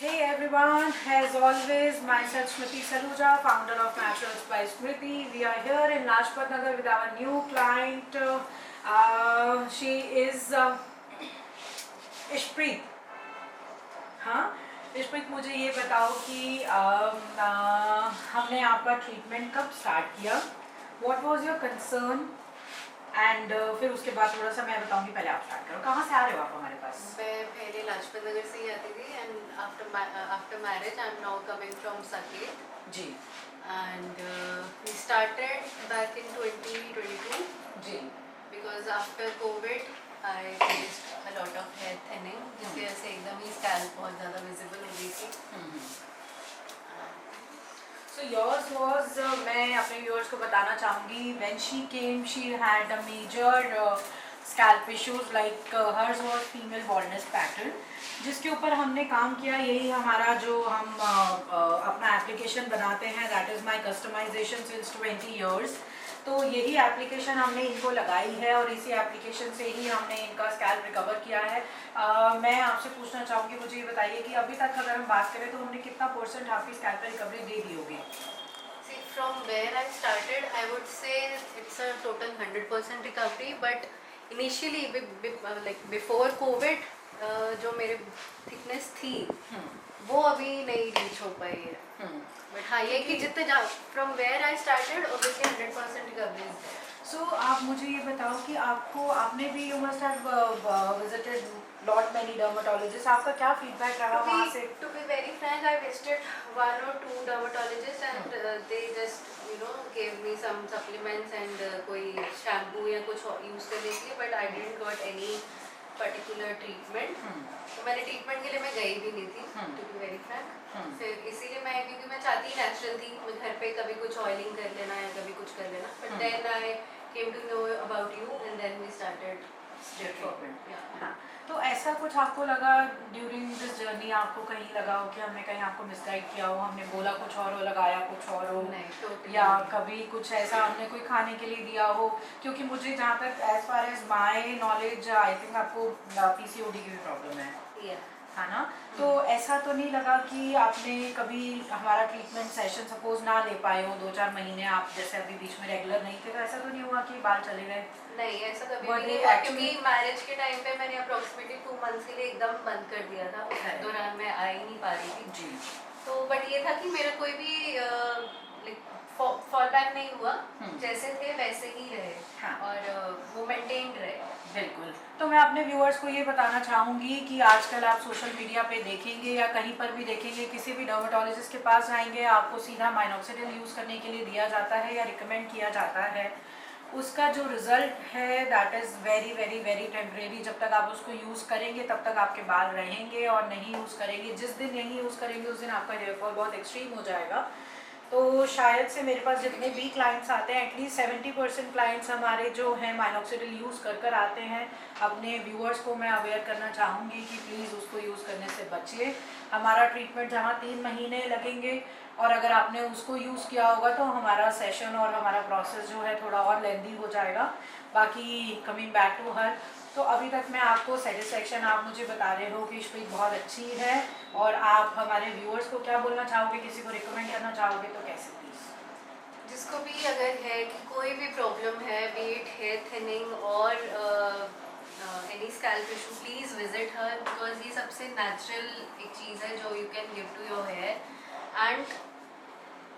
Hey everyone, as always, myself Smriti Saluja, founder of Naturals by Smriti. We are here in Lajpat Nagar with our new client. She is Ishpreet. हाँ, इशप्रीत मुझे ये बताओ कि हमने आपका treatment कब start किया, what was your concern and फिर उसके बाद थोड़ा सा मैं बताऊंगी। पहले आप स्टार्ट करो, कहाँ से आ रहे हो आप हमारे पास? मैं पहले लाजपत नगर से ही आती थी and after marriage I am now coming from Saket ji and we started back in 2022 जी because after covid I faced a lot of hair thinning जिसकी वजह से एकदम ही स्कैल्प बहुत ज़्यादा विजिबल हो गई थी। So yours was, मैं अपने व्यूअर्स को बताना चाहूँगी, when she came she had a major scalp issues like hers was female baldness pattern, जिसके ऊपर हमने काम किया। यही हमारा जो हम अपना एप्लीकेशन बनाते हैं, that is my customization since 20 years। तो यही एप्लीकेशन हमने इनको लगाई है और इसी एप्लीकेशन से ही हमने इनका स्कैल्प रिकवर किया है। मैं आपसे पूछना चाहूँगी, मुझे ये बताइए कि अभी तक अगर हम बात करें तो हमने कितना परसेंट आपकी स्कैल्प रिकवरी दे दी होगी? See, from where I started, I would say it's a total 100% recovery. But initially, like before COVID, जो मेरे थिकनेस थी वो अभी नहीं रीच हो पाई है। बट हाँ, ये कि जितने from where I started obviously 100% recovery is there. So आप मुझे ये बताओ कि आपने भी you must have visited lot many dermatologist, आपका क्या फीडबैक रहा वहाँ से? To be very frank, I visited 1 or 2 dermatologists and they just gave me some supplements and कोई शैम्पू या कुछ यूज करने के लिए, but I didn't got any particular treatment. तो मैंने ट्रीटमेंट के लिए मैं गई भी नहीं थी, टू बी वेरी फ्रैंक। फिर इसीलिए मैं, क्योंकि मैं चाहती नेचुरल थी, मैं घर पे कभी कुछ ऑयलिंग कर लेना या कभी कुछ कर लेना, but then I came to know about you and then we started treatment. हाँ, तो ऐसा कुछ आपको लगा ड्यूरिंग दिस जर्नी, आपको कहीं लगा हो कि हमने कहीं आपको मिसगाइड किया हो, हमने बोला कुछ और हो लगाया कुछ और हो? नहीं, totally या नहीं। कभी कुछ ऐसा हमने कोई खाने के लिए दिया हो? क्योंकि मुझे जहाँ तक as far as my knowledge, I think आपको पीसीओडी की भी प्रॉब्लम है ना? तो ऐसा तो नहीं लगा कि आपने कभी हमारा ट्रीटमेंट सेशन सपोज ना ले पाए हो 2-4 महीने, आप जैसे अभी बीच में रेगुलर नहीं थे, तो ऐसा तो नहीं हुआ कि बाल चले गए? नहीं, ऐसा कभी But भी नहीं they हुआ, actually- क्योंकि मैरिज के टाइम पे मैंने अप्रोक्सीमेटली 2 मंथ्स के लिए एकदम बंद कर दिया था। उस दौरान मैं आ ही नहीं पा रही थी जी। तो बट ये था कि मेरा कोई भी लाइक फॉल बैक नहीं हुआ, जैसे थे वैसे ही रहे। हाँ। और वो मेंटेन्ड रहे। बिल्कुल। तो मैं अपने व्यूअर्स को ये बताना चाहूँगी कि आजकल आप सोशल मीडिया पे देखेंगे या कहीं पर भी देखेंगे, किसी भी डर्मेटोलॉजिस्ट के पास जाएंगे, आपको सीधा माइनॉक्सिडिल यूज़ करने के लिए दिया जाता है या रिकमेंड किया जाता है। उसका जो रिजल्ट है that is very very very temporary. जब तक आप उसको यूज़ करेंगे तब तक आपके बाल रहेंगे, और नहीं यूज़ करेंगे, जिस दिन नहीं यूज़ करेंगे उस दिन आपका हेयर फॉल बहुत एक्सट्रीम हो जाएगा। तो शायद से मेरे पास जितने भी क्लाइंट्स आते हैं, एटलीस्ट 70% क्लाइंट्स हमारे जो हैं माइनॉक्सिडिल यूज़ कर आते हैं। अपने व्यूअर्स को मैं अवेयर करना चाहूँगी कि प्लीज़ उसको यूज़ करने से बचिए। हमारा ट्रीटमेंट जहाँ 3 महीने लगेंगे, और अगर आपने उसको यूज़ किया होगा तो हमारा सेशन और हमारा प्रोसेस जो है थोड़ा और लेंदी हो जाएगा। बाकी कमिंग बैक टू हर, तो अभी तक मैं आपको सेटिस्फेक्शन, आप मुझे बता रहे हो कि इशप्रीत बहुत अच्छी है, और आप हमारे व्यूअर्स को क्या बोलना चाहोगे, किसी को रिकमेंड करना चाहोगे तो कैसे प्लीज़? जिसको भी अगर है कि कोई भी प्रॉब्लम है, बी इट हेयर थिनिंग और any scalp issue, please visit her, because ये सबसे नेचुरल एक चीज़ है जो you can give to your hair and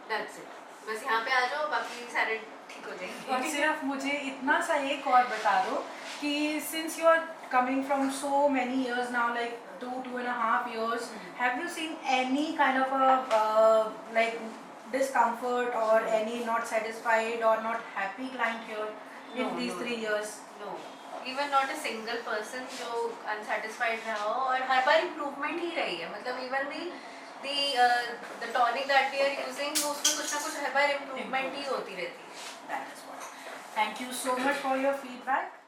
that's it. बस यहाँ पे आ जाओ, बाकी सारे ठीक हो जाएंगे। और सिर्फ मुझे इतना सा एक और बता दो कि since you are coming from so many years now, like 2.5 years, have you seen any kind of a like discomfort or any not satisfied or not happy client here in these 3 years? No, even not a single person जो unsatisfied रहा हो, और हर बार improvement ही रही है। मतलब even the tonic that we are using, तो उसमें कुछ ना कुछ हर बार इम्प्रूवमेंट ही होती रहती है। That is what. Thank you so much for your feedback.